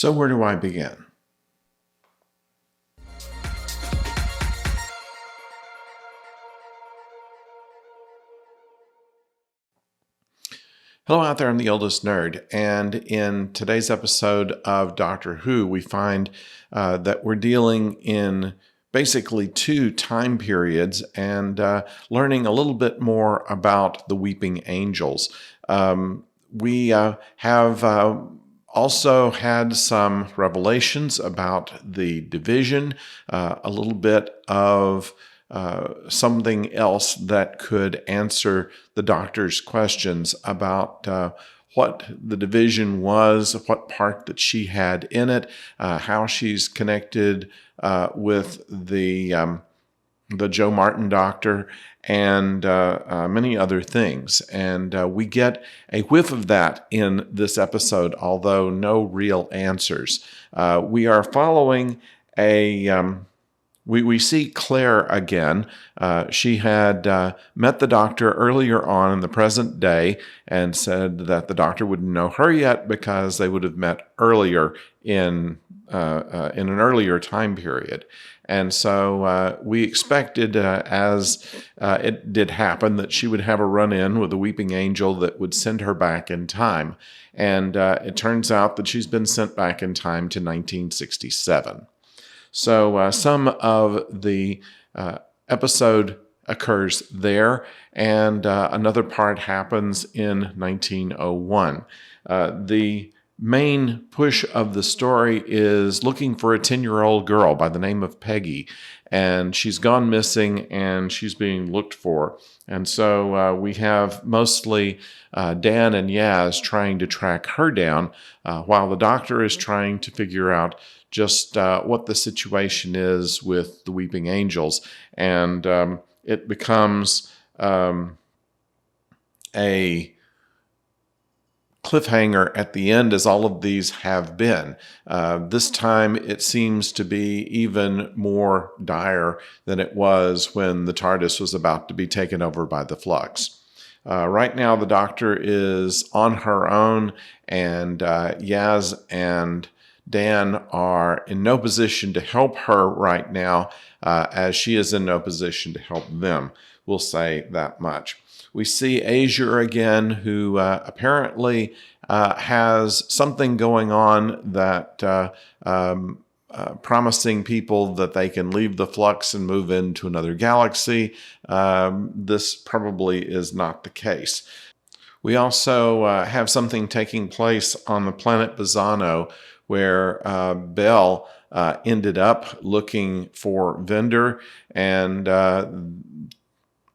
So where do I begin? Hello out there, I'm the oldest nerd, and in today's episode of Doctor Who, we find that we're dealing in basically two time periods and learning a little bit more about the Weeping Angels. We have also had some revelations about the division, a little bit of something else that could answer the doctor's questions about what the division was, what part that she had in it, how she's connected with the Joe Martin doctor, and many other things. And we get a whiff of that in this episode, although no real answers. We are following We see Claire again. She had met the doctor earlier on in the present day and said that the doctor wouldn't know her yet because they would have met earlier in an earlier time period. And so we expected, as it did happen, that she would have a run-in with a weeping angel that would send her back in time. And it turns out that she's been sent back in time to 1967. So some of the episode occurs there, and another part happens in 1901. The main push of the story is looking for a 10-year-old girl by the name of Peggy, and she's gone missing and she's being looked for. And so we have mostly Dan and Yaz trying to track her down while the doctor is trying to figure out just what the situation is with the Weeping Angels. And it becomes a cliffhanger at the end, as all of these have been. This time it seems to be even more dire than it was when the TARDIS was about to be taken over by the Flux. Right now the doctor is on her own, and Yaz and Dan are in no position to help her right now, as she is in no position to help them. We'll say that much. We see Azure again, who apparently has something going on that promising people that they can leave the Flux and move into another galaxy. This probably is not the case. We also have something taking place on the planet Bassano, where Bell ended up looking for Vendor, and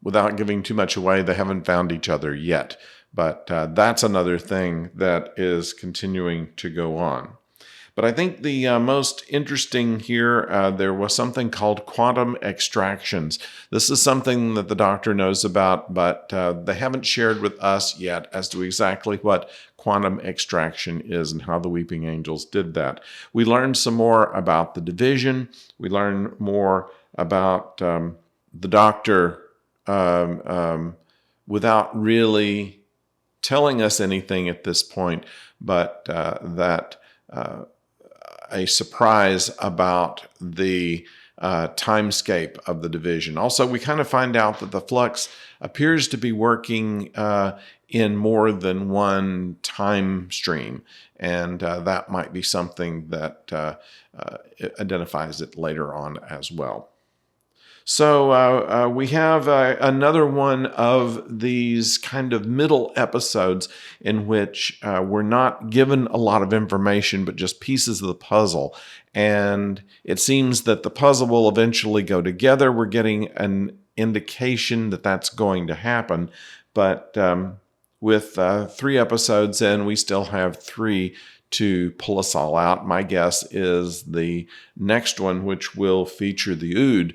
without giving too much away, they haven't found each other yet. But that's another thing that is continuing to go on. But I think the most interesting here, there was something called quantum extractions. This is something that the doctor knows about, but they haven't shared with us yet as to exactly what quantum extraction is and how the Weeping Angels did that. We learned some more about the division. We learned more about the doctor without really telling us anything at this point, but that a surprise about the timescape of the division. Also, we kind of find out that the Flux appears to be working in more than one time stream, and that might be something that identifies it later on as well. So we have another one of these kind of middle episodes in which we're not given a lot of information, but just pieces of the puzzle. And it seems that the puzzle will eventually go together. We're getting an indication that that's going to happen. But with 3 episodes in, we still have 3 to pull us all out. My guess is the next one, which will feature the Ood,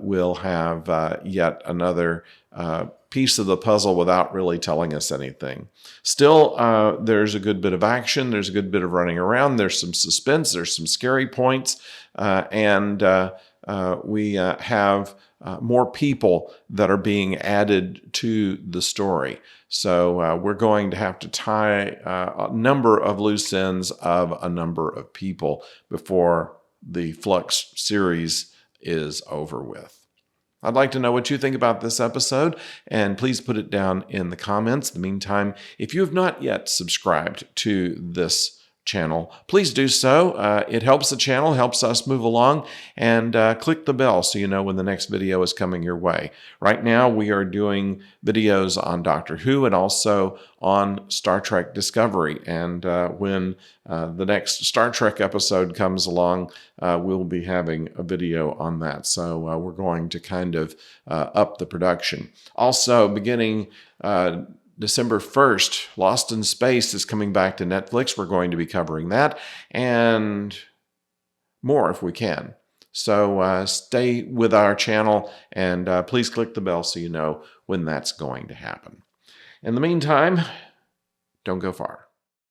will have yet another piece of the puzzle without really telling us anything. Still, there's a good bit of action. There's a good bit of running around. There's some suspense. There's some scary points. And we have more people that are being added to the story. So we're going to have to tie a number of loose ends of a number of people before the Flux series is over with. I'd like to know what you think about this episode, and please put it down in the comments. In the meantime, if you have not yet subscribed to this channel, please do so. It helps the channel, helps us move along, and click the bell so you know when the next video is coming your way. Right now, we are doing videos on Doctor Who and also on Star Trek Discovery. And when the next Star Trek episode comes along, we'll be having a video on that. So we're going to kind of up the production. Also, beginning December 1st, Lost in Space is coming back to Netflix. We're going to be covering that and more if we can. So stay with our channel and please click the bell so you know when that's going to happen. In the meantime, don't go far.